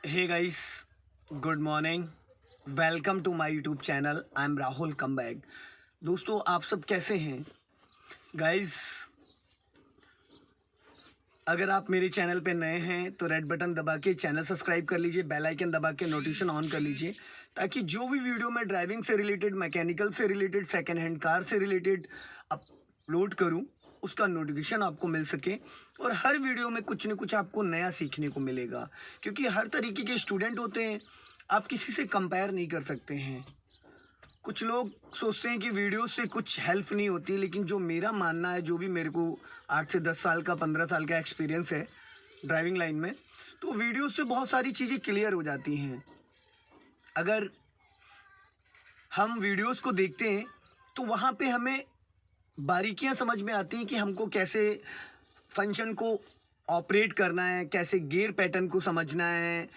Hey guys, good morning. Welcome to my YouTube channel. I am Rahul comeback. दोस्तों, आप सब कैसे हैं? गाइस, अगर आप मेरे चैनल पे नए हैं तो रेड बटन दबा के चैनल सब्सक्राइब कर लीजिए, बेल आइकन दबा के नोटिफिकेशन ऑन कर लीजिए, ताकि जो भी वीडियो मैं ड्राइविंग से रिलेटेड, मैकेनिकल से रिलेटेड, सेकेंड हैंड कार से रिलेटेड अपलोड करूं, उसका नोटिफिकेशन आपको मिल सके। और हर वीडियो में कुछ न कुछ आपको नया सीखने को मिलेगा, क्योंकि हर तरीके के स्टूडेंट होते हैं, आप किसी से कंपेयर नहीं कर सकते हैं। कुछ लोग सोचते हैं कि वीडियो से कुछ हेल्प नहीं होती, लेकिन जो मेरा मानना है, जो भी मेरे को 8 से 10 साल का 15 साल का एक्सपीरियंस है ड्राइविंग लाइन में, तो वीडियो से बहुत सारी चीज़ें क्लियर हो जाती हैं। अगर हम वीडियोस को देखते हैं तो वहाँ पे हमें बारीकियाँ समझ में आती हैं कि हमको कैसे फंक्शन को ऑपरेट करना है, कैसे गियर पैटर्न को समझना है,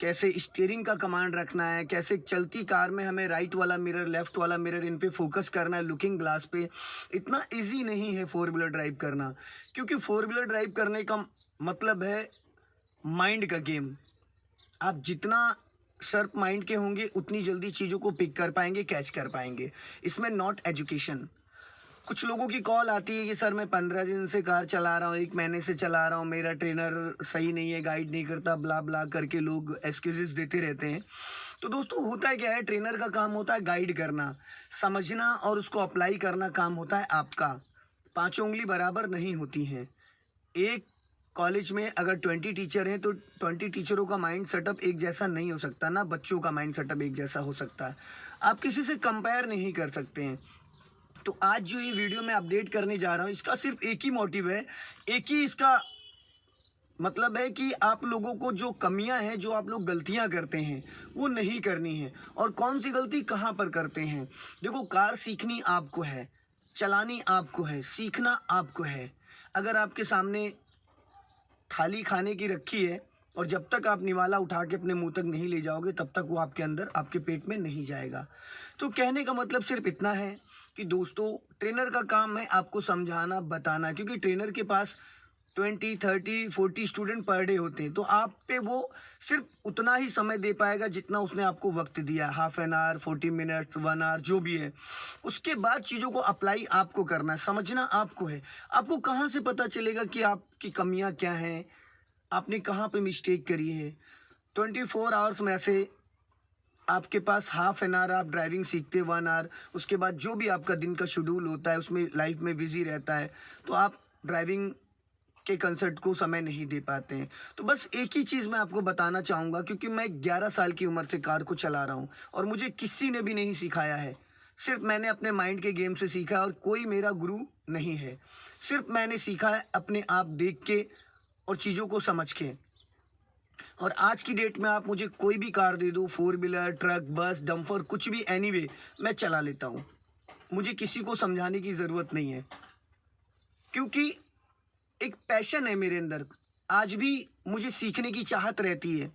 कैसे स्टीयरिंग का कमांड रखना है, कैसे चलती कार में हमें राइट वाला मिरर, लेफ़्ट वाला मिरर, इन पे फोकस करना है, लुकिंग ग्लास पे। इतना इजी नहीं है फोर व्हीलर ड्राइव करना, क्योंकि फोर व्हीलर ड्राइव करने का मतलब है माइंड का गेम। आप जितना शार्प माइंड के होंगे, उतनी जल्दी चीज़ों को पिक कर पाएंगे, कैच कर पाएंगे। इसमें नॉट एजुकेशन। कुछ लोगों की कॉल आती है कि सर, मैं 15 दिन से कार चला रहा हूँ, 1 महीने से चला रहा हूँ, मेरा ट्रेनर सही नहीं है, गाइड नहीं करता, ब्ला ब्ला करके लोग एक्सक्यूजेस देते रहते हैं। तो दोस्तों, होता है क्या है, ट्रेनर का काम होता है गाइड करना, समझना और उसको अप्लाई करना काम होता है आपका। पाँचों उंगली बराबर नहीं होती हैं। एक कॉलेज में अगर 20 टीचर हैं तो 20 टीचरों का माइंड सेटअप एक जैसा नहीं हो सकता, ना बच्चों का माइंड सेटअप एक जैसा हो सकता है। आप किसी से कंपेयर नहीं कर सकते हैं। तो आज जो ये वीडियो मैं अपडेट करने जा रहा हूँ, इसका सिर्फ एक ही मोटिव है, एक ही इसका मतलब है कि आप लोगों को जो कमियां हैं, जो आप लोग गलतियां करते हैं, वो नहीं करनी है। और कौन सी गलती कहाँ पर करते हैं। देखो, कार सीखनी आपको है, चलानी आपको है, सीखना आपको है। अगर आपके सामने थाली खाने की रखी है और जब तक आप निवाला उठा के अपने मुंह तक नहीं ले जाओगे, तब तक वो आपके अंदर, आपके पेट में नहीं जाएगा। तो कहने का मतलब सिर्फ इतना है कि दोस्तों, ट्रेनर का काम है आपको समझाना, बताना, क्योंकि ट्रेनर के पास 20, 30, 40 स्टूडेंट पर डे होते हैं। तो आप पे वो सिर्फ उतना ही समय दे पाएगा जितना उसने आपको वक्त दिया, half an hour, 40 minutes, 1 hour, जो भी है। उसके बाद चीज़ों को अप्लाई आपको करना है, समझना आपको है। आपको कहाँ से पता चलेगा कि आपकी कमियाँ क्या हैं, आपने कहाँ पे मिस्टेक करी है। 24 आवर्स में से आपके पास हाफ एन आवर आप ड्राइविंग सीखते, 1 आवर, उसके बाद जो भी आपका दिन का शेड्यूल होता है, उसमें लाइफ में बिजी रहता है, तो आप ड्राइविंग के कंसर्ट को समय नहीं दे पाते हैं। तो बस एक ही चीज़ मैं आपको बताना चाहूँगा, क्योंकि मैं 11 साल की उम्र से कार को चला रहा हूँ और मुझे किसी ने भी नहीं सिखाया है। सिर्फ मैंने अपने माइंड के गेम से सीखा, और कोई मेरा गुरु नहीं है। सिर्फ मैंने सीखा है अपने आप देख के और चीज़ों को समझ के। और आज की डेट में आप मुझे कोई भी कार दे दो, 4 व्हीलर, ट्रक, बस, डंपर, कुछ भी, एनीवे मैं चला लेता हूँ। मुझे किसी को समझाने की ज़रूरत नहीं है, क्योंकि एक पैशन है मेरे अंदर। आज भी मुझे सीखने की चाहत रहती है,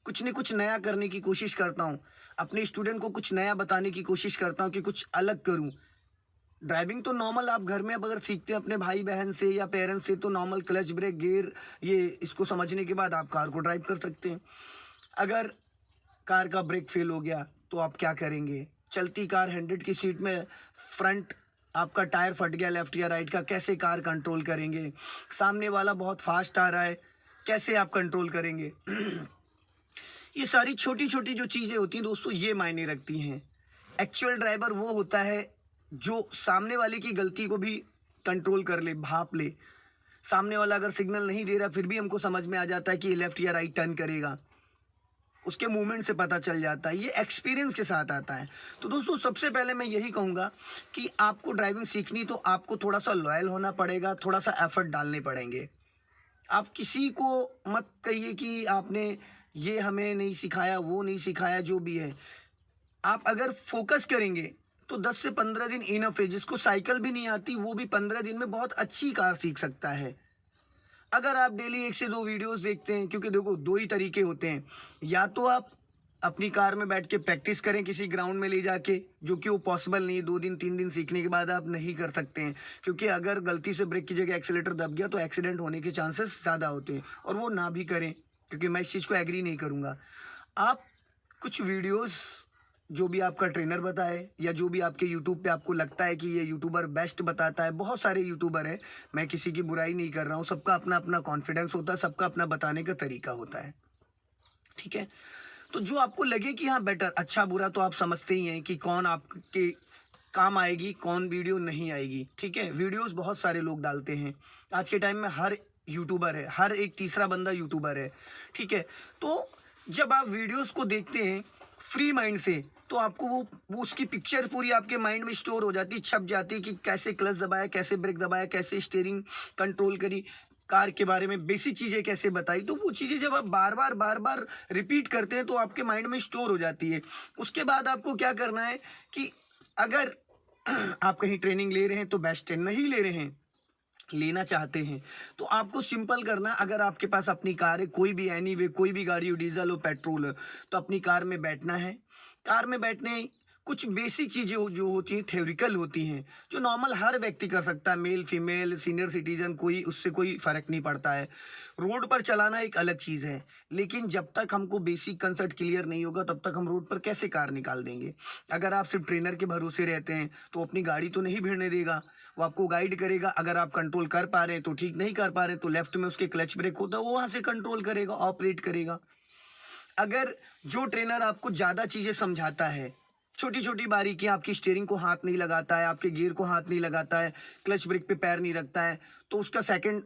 कुछ न कुछ नया करने की कोशिश करता हूँ, अपने स्टूडेंट को कुछ नया बताने की कोशिश करता हूँ कि कुछ अलग करूँ। ड्राइविंग तो नॉर्मल आप घर में अगर सीखते हैं अपने भाई बहन से या पेरेंट्स से, तो नॉर्मल क्लच, ब्रेक, गियर, ये इसको समझने के बाद आप कार को ड्राइव कर सकते हैं। अगर कार का ब्रेक फेल हो गया तो आप क्या करेंगे। चलती कार 100 की सीट में फ्रंट आपका टायर फट गया लेफ्ट या राइट का, कैसे कार कंट्रोल करेंगे। सामने वाला बहुत फास्ट आ रहा है, कैसे आप कंट्रोल करेंगे। ये सारी छोटी छोटी जो चीज़ें होती हैं दोस्तों, ये मायने रखती हैं। एक्चुअल ड्राइवर वो होता है जो सामने वाले की गलती को भी कंट्रोल कर ले, भाप ले। सामने वाला अगर सिग्नल नहीं दे रहा, फिर भी हमको समझ में आ जाता है कि ये लेफ्ट या राइट टर्न करेगा, उसके मूवमेंट से पता चल जाता है। ये एक्सपीरियंस के साथ आता है। तो दोस्तों, सबसे पहले मैं यही कहूँगा कि आपको ड्राइविंग सीखनी तो आपको थोड़ा सा लॉयल होना पड़ेगा, थोड़ा सा एफर्ट डालने पड़ेंगे। आप किसी को मत कहिए कि आपने ये हमें नहीं सिखाया, वो नहीं सिखाया, जो भी है। आप अगर फोकस करेंगे तो 10 से 15 दिन इनफ है। जिसको साइकिल भी नहीं आती, वो भी 15 दिन में बहुत अच्छी कार सीख सकता है। अगर आप डेली 1 से 2 वीडियोस देखते हैं, क्योंकि देखो 2 ही तरीके होते हैं, या तो आप अपनी कार में बैठ के प्रैक्टिस करें किसी ग्राउंड में ले जाके, जो कि वो पॉसिबल नहीं है। 2 दिन 3 दिन सीखने के बाद आप नहीं कर सकते हैं, क्योंकि अगर गलती से ब्रेक की जगह एक्सीलेटर दब गया तो एक्सीडेंट होने के चांसेस ज़्यादा होते हैं, और वो ना भी करें। क्योंकि मैं इस चीज़ को एग्री नहीं करूँगा। आप कुछ वीडियोस जो भी आपका ट्रेनर बताए या जो भी आपके यूट्यूब पे आपको लगता है कि ये यूट्यूबर बेस्ट बताता है, बहुत सारे यूट्यूबर हैं, मैं किसी की बुराई नहीं कर रहा हूँ, सबका अपना अपना कॉन्फिडेंस होता है, सबका अपना बताने का तरीका होता है, ठीक है। तो जो आपको लगे कि हाँ बेटर, अच्छा बुरा तो आप समझते ही हैं कि कौन आपके काम आएगी, कौन वीडियो नहीं आएगी, ठीक है। वीडियोस बहुत सारे लोग डालते हैं आज के टाइम में, हर यूट्यूबर है, हर एक तीसरा बंदा यूट्यूबर है, ठीक है। तो जब आप वीडियोस को देखते हैं फ्री माइंड से, तो आपको वो उसकी पिक्चर पूरी आपके माइंड में स्टोर हो जाती है, छप जाती है कि कैसे क्लच दबाया, कैसे ब्रेक दबाया, कैसे स्टीयरिंग कंट्रोल करी, कार के बारे में बेसिक चीज़ें कैसे बताई। तो वो चीज़ें जब आप बार बार रिपीट करते हैं तो आपके माइंड में स्टोर हो जाती है। उसके बाद आपको क्या करना है कि अगर आप कहीं ट्रेनिंग ले रहे हैं तो बेस्ट है, नहीं ले रहे हैं, लेना चाहते हैं, तो आपको सिंपल करना, अगर आपके पास अपनी कार है, कोई भी एनीवे, कोई भी गाड़ी हो, डीजल हो, पेट्रोल हो, तो अपनी कार में बैठना है। कार में बैठने कुछ बेसिक चीज़ें जो होती हैं, थ्योरिकल होती हैं, जो नॉर्मल हर व्यक्ति कर सकता है, मेल फीमेल सीनियर सिटीजन, कोई उससे कोई फ़र्क नहीं पड़ता है। रोड पर चलाना एक अलग चीज़ है, लेकिन जब तक हमको बेसिक कंसेप्ट क्लियर नहीं होगा तब तक हम रोड पर कैसे कार निकाल देंगे। अगर आप सिर्फ ट्रेनर के भरोसे रहते हैं तो अपनी गाड़ी तो नहीं भिड़ने देगा, वो आपको गाइड करेगा। अगर आप कंट्रोल कर पा रहे हैं तो ठीक, नहीं कर पा रहे तो लेफ्ट में उसके क्लच ब्रेक होता है, वो वहाँ से कंट्रोल करेगा, ऑपरेट करेगा। अगर जो ट्रेनर आपको ज़्यादा चीज़ें समझाता है, छोटी छोटी बारीकियाँ, आपकी स्टीयरिंग को हाथ नहीं लगाता है, आपके गियर को हाथ नहीं लगाता है, क्लच ब्रेक पे पैर नहीं रखता है, तो उसका सेकंड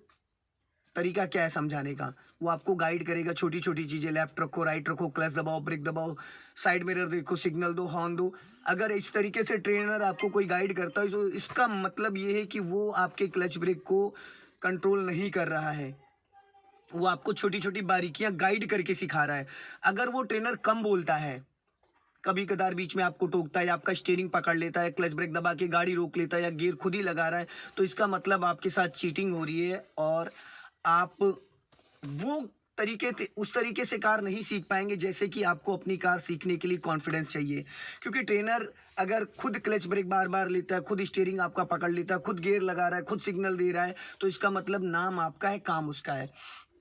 तरीका क्या है समझाने का, वो आपको गाइड करेगा। छोटी छोटी चीज़ें, लेफ्ट रखो, राइट रखो, क्लच दबाओ, ब्रेक दबाओ, साइड मिरर देखो, सिग्नल दो, हॉर्न दो। अगर इस तरीके से ट्रेनर आपको कोई गाइड करता है तो इसका मतलब ये है कि वो आपके क्लच ब्रेक को कंट्रोल नहीं कर रहा है, वो आपको छोटी छोटी बारीकियां गाइड करके सिखा रहा है। अगर वो ट्रेनर कम बोलता है, कभी कदार बीच में आपको टोकता है या आपका स्टीयरिंग पकड़ लेता है, क्लच ब्रेक दबा के गाड़ी रोक लेता है या गियर खुद ही लगा रहा है, तो इसका मतलब आपके साथ चीटिंग हो रही है और आप वो उस तरीके से कार नहीं सीख पाएंगे जैसे कि आपको अपनी कार सीखने के लिए कॉन्फिडेंस चाहिए। क्योंकि ट्रेनर अगर खुद क्लच ब्रेक बार बार लेता है, खुद स्टीयरिंग आपका पकड़ लेता है, खुद गियर लगा रहा है, खुद सिग्नल दे रहा है, तो इसका मतलब नाम आपका है, काम उसका है।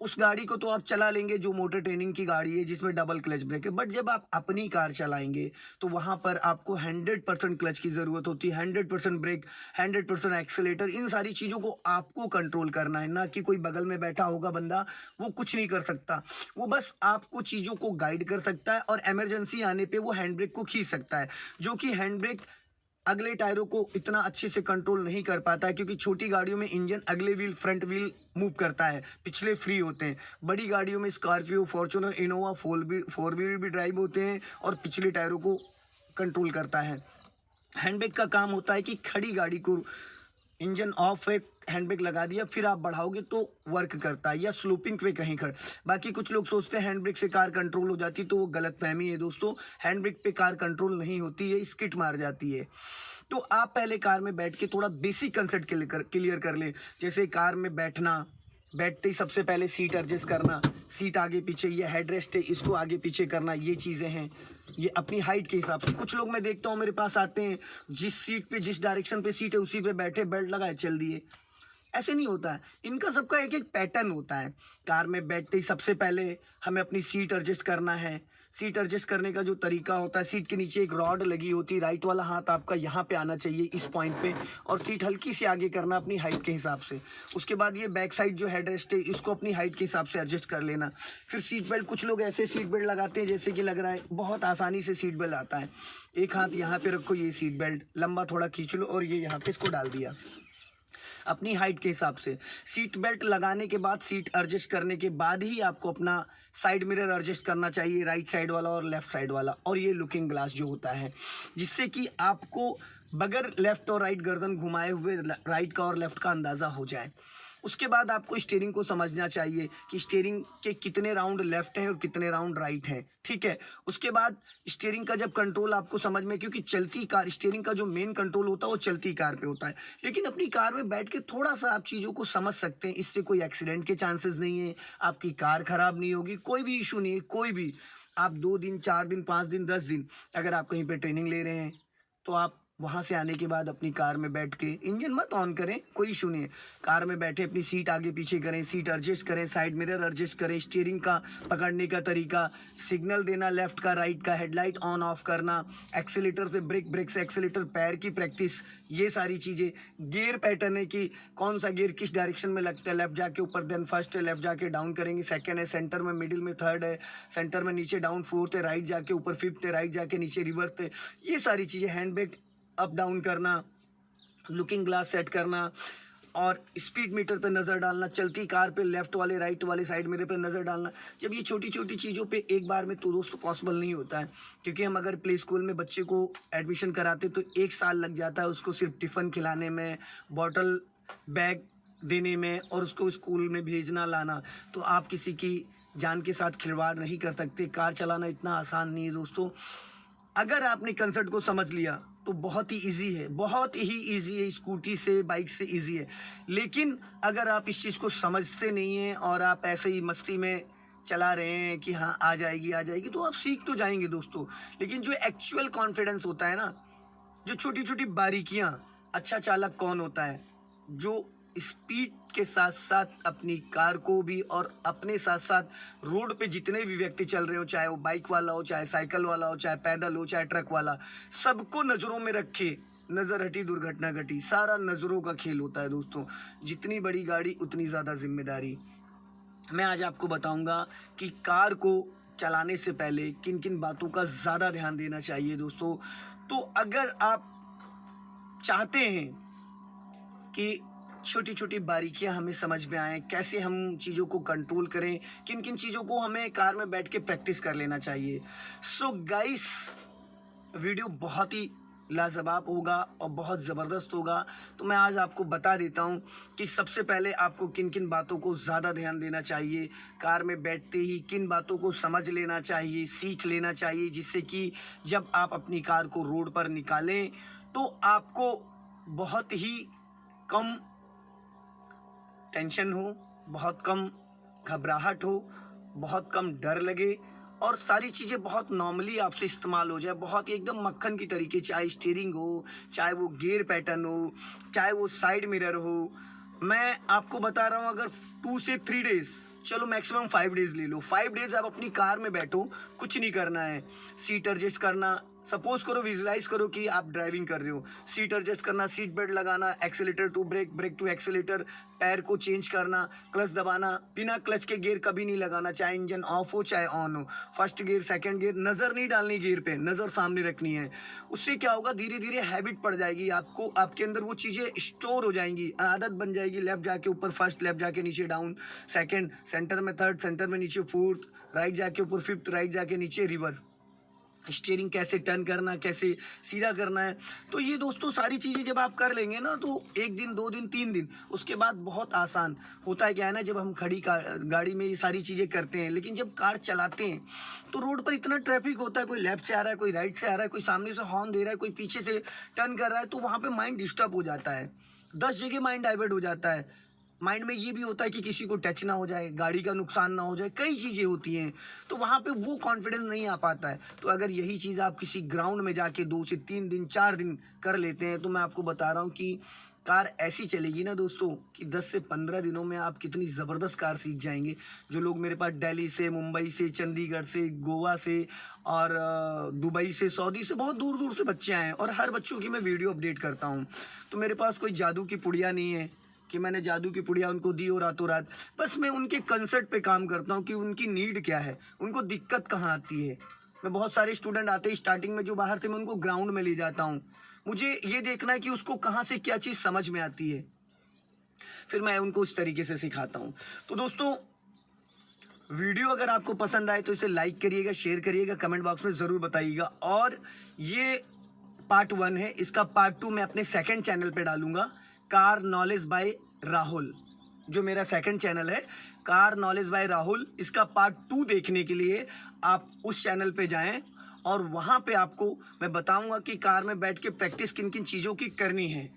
उस गाड़ी को तो आप चला लेंगे जो मोटर ट्रेनिंग की गाड़ी है जिसमें डबल क्लच ब्रेक है, बट जब आप अपनी कार चलाएंगे तो वहाँ पर आपको 100% क्लच की ज़रूरत होती है, 100% ब्रेक, 100% एक्सेलेटर। इन सारी चीज़ों को आपको कंट्रोल करना है, ना कि कोई बगल में बैठा होगा बंदा, वो कुछ नहीं कर सकता। वो बस आपको चीज़ों को गाइड कर सकता है और इमरजेंसी आने पर वो हैंड ब्रेक को खींच सकता है, जो कि हैंड ब्रेक अगले टायरों को इतना अच्छे से कंट्रोल नहीं कर पाता है, क्योंकि छोटी गाड़ियों में इंजन अगले व्हील फ्रंट व्हील मूव करता है, पिछले फ्री होते हैं। बड़ी गाड़ियों में Scorpio, Fortuner, Innova, four wheel भी ड्राइव होते हैं और पिछले टायरों को कंट्रोल करता है। हैंडब्रेक का काम होता है कि खड़ी गाड़ी को इंजन ऑफ है, हैंड ब्रेक लगा दिया, फिर आप बढ़ाओगे तो वर्क करता है, या स्लोपिंग पे कहीं खड़। बाकी कुछ लोग सोचते हैं हैंड ब्रेक से कार कंट्रोल हो जाती है, तो वो गलत फहमी है दोस्तों। हैंड ब्रेक पे कार कंट्रोल नहीं होती है, स्किट मार जाती है। तो आप पहले कार में बैठ के थोड़ा बेसिक कंसेप्ट क्लियर कर लें, जैसे कार में बैठना, बैठते ही सबसे पहले सीट एडजस्ट करना, सीट आगे पीछे, ये हेडरेस्ट है इसको आगे पीछे करना, ये चीज़ें हैं। ये अपनी हाइट के हिसाब से, कुछ लोग मैं देखता हूँ मेरे पास आते हैं, जिस सीट पे जिस डायरेक्शन पे सीट है उसी पे बैठे, बेल्ट लगाए, चल दिए। ऐसे नहीं होता है, इनका सबका एक एक पैटर्न होता है। कार में बैठते ही सबसे पहले हमें अपनी सीट एडजस्ट करना है। सीट एडजस्ट करने का जो तरीका होता है, सीट के नीचे एक रॉड लगी होती है, राइट वाला हाथ आपका यहाँ पे आना चाहिए इस पॉइंट पे, और सीट हल्की से आगे करना अपनी हाइट के हिसाब से। उसके बाद ये बैक साइड जो हेडरेस्ट है इसको अपनी हाइट के हिसाब से एडजस्ट कर लेना। फिर सीट बेल्ट, कुछ लोग ऐसे सीट बेल्ट लगाते हैं जैसे कि लग रहा है बहुत आसानी से सीट बेल्ट आता है। एक हाथ यहाँ पे रखो, ये सीट बेल्ट लंबा थोड़ा खींच लो और ये यहाँ पे इसको डाल दिया अपनी हाइट के हिसाब से। सीट बेल्ट लगाने के बाद, सीट एडजस्ट करने के बाद ही आपको अपना साइड मिरर एडजस्ट करना चाहिए, राइट साइड वाला और लेफ़्ट साइड वाला, और ये लुकिंग ग्लास जो होता है, जिससे कि आपको बगैर लेफ़्ट और राइट गर्दन घुमाए हुए राइट का और लेफ़्ट का अंदाज़ा हो जाए। उसके बाद आपको स्टीयरिंग को समझना चाहिए कि स्टीयरिंग के कितने राउंड लेफ्ट हैं और कितने राउंड राइट हैं, ठीक है। उसके बाद स्टीयरिंग का जब कंट्रोल आपको समझ में, क्योंकि चलती कार, स्टीयरिंग का जो मेन कंट्रोल होता है वो चलती कार पे होता है, लेकिन अपनी कार में बैठ के थोड़ा सा आप चीज़ों को समझ सकते हैं। इससे कोई एक्सीडेंट के चांसेस नहीं है, आपकी कार ख़राब नहीं होगी, कोई भी इशू नहीं है, कोई भी। आप 2 दिन, 4 दिन, 5 दिन, 10 दिन अगर आप कहीं पर ट्रेनिंग ले रहे हैं तो आप वहाँ से आने के बाद अपनी कार में बैठ के इंजन मत ऑन करें, कोई इशू नहीं है। कार में बैठे अपनी सीट आगे पीछे करें, सीट एडजस्ट करें, साइड मिरर एडजस्ट करें, स्टीयरिंग का पकड़ने का तरीका, सिग्नल देना लेफ़्ट का राइट का, हेडलाइट ऑन ऑफ करना, एक्सीलेटर से ब्रेक, ब्रेक से एक्सीलेटर, पैर की प्रैक्टिस, ये सारी चीज़ें। गियर पैटर्न है कि कौन सा गियर किस डायरेक्शन में लगता है, लेफ़्ट जाके ऊपर देन फर्स्ट है, लेफ़्ट जाके डाउन करेंगे सेकंड है, सेंटर में मिडिल में थर्ड है, सेंटर में नीचे डाउन फोर्थ है, राइट जाके ऊपर फिफ्थ है, राइट जाके नीचे रिवर्स है। ये सारी चीज़ें, हैंड ब्रेक अप डाउन करना, लुकिंग ग्लास सेट करना और स्पीड मीटर पे नज़र डालना, चलती कार पे लेफ़्ट वाले राइट वाले साइड मिरर पे नज़र डालना। जब ये छोटी छोटी चीज़ों पे एक बार में तो दोस्तों पॉसिबल नहीं होता है, क्योंकि हम अगर प्ले स्कूल में बच्चे को एडमिशन कराते तो 1 साल लग जाता है उसको सिर्फ टिफ़िन खिलाने में, बॉटल बैग देने में और उसको स्कूल में भेजना लाना। तो आप किसी की जान के साथ खिलवाड़ नहीं कर सकते। कार चलाना इतना आसान नहीं है दोस्तों। अगर आपने कंसेप्ट को समझ लिया तो बहुत ही इजी है, बहुत ही इजी है, स्कूटी से बाइक से इजी है। लेकिन अगर आप इस चीज़ को समझते नहीं हैं और आप ऐसे ही मस्ती में चला रहे हैं कि हाँ आ जाएगी, तो आप सीख तो जाएंगे दोस्तों। लेकिन जो एक्चुअल कॉन्फिडेंस होता है ना, जो छोटी छोटी बारीकियाँ, अच्छा चालक कौन होता है जो स्पीड के साथ साथ अपनी कार को भी और अपने साथ साथ रोड पे जितने भी व्यक्ति चल रहे हो, चाहे वो बाइक वाला हो, चाहे साइकिल वाला हो, चाहे पैदल हो, चाहे ट्रक वाला, सबको नज़रों में रखे, नज़र हटी दुर्घटना घटी। सारा नज़रों का खेल होता है दोस्तों। जितनी बड़ी गाड़ी उतनी ज़्यादा जिम्मेदारी। मैं आज आपको बताऊंगा कि कार को चलाने से पहले किन किन बातों का ज़्यादा ध्यान देना चाहिए दोस्तों। तो अगर आप चाहते हैं कि छोटी छोटी बारीकियां हमें समझ में आए, कैसे हम चीज़ों को कंट्रोल करें, किन किन चीज़ों को हमें कार में बैठ के प्रैक्टिस कर लेना चाहिए। सो गाइस, वीडियो बहुत ही लाजवाब होगा और बहुत ज़बरदस्त होगा। तो मैं आज आपको बता देता हूं कि सबसे पहले आपको किन किन बातों को ज़्यादा ध्यान देना चाहिए, कार में बैठते ही किन बातों को समझ लेना चाहिए, सीख लेना चाहिए, जिससे कि जब आप अपनी कार को रोड पर निकालें तो आपको बहुत ही कम टेंशन हो, बहुत कम घबराहट हो, बहुत कम डर लगे और सारी चीज़ें बहुत नॉर्मली आपसे इस्तेमाल हो जाए, बहुत ही एकदम मक्खन की तरीके। चाहे स्टीयरिंग हो, चाहे वो गियर पैटर्न हो, चाहे वो साइड मिरर हो। मैं आपको बता रहा हूँ, अगर 2 से 3 डेज़, चलो मैक्सिमम 5 डेज़ ले लो, 5 डेज़ आप अपनी कार में बैठो, कुछ नहीं करना है। सीट एडजस्ट करना, सपोज करो, विजुलाइज करो कि आप ड्राइविंग कर रहे हो, सीट एडजस्ट करना, सीट बेल्ट लगाना, accelerator to brake, brake to accelerator, पैर को चेंज करना, क्लच दबाना, बिना क्लच के गियर कभी नहीं लगाना, चाहे इंजन ऑफ हो चाहे ऑन हो, फर्स्ट गियर सेकंड गियर, नज़र नहीं डालनी गियर पे, नज़र सामने रखनी है। उससे क्या होगा, धीरे धीरे हैबिट पड़ जाएगी आपको, आपके अंदर वो चीज़ें स्टोर हो जाएंगी, आदत बन जाएगी। लेफ्ट जाके ऊपर फर्स्ट, लेफ्ट जाके नीचे डाउन सेकंड, सेंटर में थर्ड, सेंटर में नीचे फोर्थ, राइट जाके ऊपर फिफ्थ, राइट जाके नीचे रिवर्स, स्टीयरिंग कैसे टर्न करना, कैसे सीधा करना है। तो ये दोस्तों सारी चीज़ें जब आप कर लेंगे ना, तो 1 दिन 2 दिन 3 दिन, उसके बाद बहुत आसान होता है। क्या है ना, जब हम खड़ी गाड़ी में ये सारी चीज़ें करते हैं, लेकिन जब कार चलाते हैं तो रोड पर इतना ट्रैफिक होता है, कोई लेफ्ट से आ रहा है, कोई राइट से आ रहा है, कोई सामने से हॉर्न दे रहा है, कोई पीछे से टर्न कर रहा है, तो वहाँ पर माइंड डिस्टर्ब हो जाता है, 10 जगह माइंड डाइवर्ट हो जाता है। माइंड में ये भी होता है कि किसी को टच ना हो जाए, गाड़ी का नुकसान ना हो जाए, कई चीज़ें होती हैं, तो वहाँ पे वो कॉन्फिडेंस नहीं आ पाता है। तो अगर यही चीज़ आप किसी ग्राउंड में जाके 2 से 3 दिन 4 दिन कर लेते हैं, तो मैं आपको बता रहा हूँ कि कार ऐसी चलेगी ना दोस्तों कि 10 से 15 दिनों में आप कितनी ज़बरदस्त कार सीख जाएंगे। जो लोग मेरे पास दिल्ली से, मुंबई से, चंडीगढ़ से, गोवा से और दुबई से, सऊदी से, बहुत दूर दूर से बच्चे आए हैं और हर बच्चों की मैं वीडियो अपडेट करता हूँ। तो मेरे पास कोई जादू की पुड़िया नहीं है कि मैंने जादू की पुड़िया उनको दी और रातों रात, बस मैं उनके कंसेप्ट पे काम करता हूँ कि उनकी नीड क्या है, उनको दिक्कत कहाँ आती है। मैं बहुत सारे स्टूडेंट आते हैं स्टार्टिंग में जो बाहर से, मैं उनको ग्राउंड में ले जाता हूँ। मुझे ये देखना है कि उसको कहाँ से क्या चीज़ समझ में आती है, फिर मैं उनको उस तरीके से सिखाता हूँ। तो दोस्तों, वीडियो अगर आपको पसंद आए तो इसे लाइक करिएगा, शेयर करिएगा, कमेंट बॉक्स में ज़रूर बताइएगा। और ये पार्ट 1 है, इसका पार्ट 2 मैं अपने सेकंड चैनल पे डालूंगा, कार नॉलेज बाय राहुल। जो मेरा सेकंड चैनल है कार नॉलेज बाय राहुल, इसका पार्ट 2 देखने के लिए आप उस चैनल पे जाएं और वहाँ पे आपको मैं बताऊंगा कि कार में बैठ के प्रैक्टिस किन किन चीज़ों की करनी है।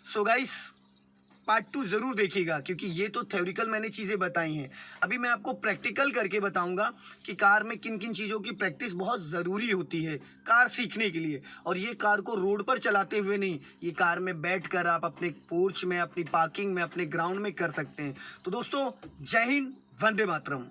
सो गाइस, पार्ट 2 ज़रूर देखिएगा, क्योंकि ये तो थ्योरिकल मैंने चीज़ें बताई हैं। अभी मैं आपको प्रैक्टिकल करके बताऊंगा कि कार में किन किन चीज़ों की प्रैक्टिस बहुत ज़रूरी होती है कार सीखने के लिए। और ये कार को रोड पर चलाते हुए नहीं, ये कार में बैठकर आप अपने पोर्च में, अपनी पार्किंग में, अपने ग्राउंड में कर सकते हैं। तो दोस्तों, जय हिंद, वंदे मातरम।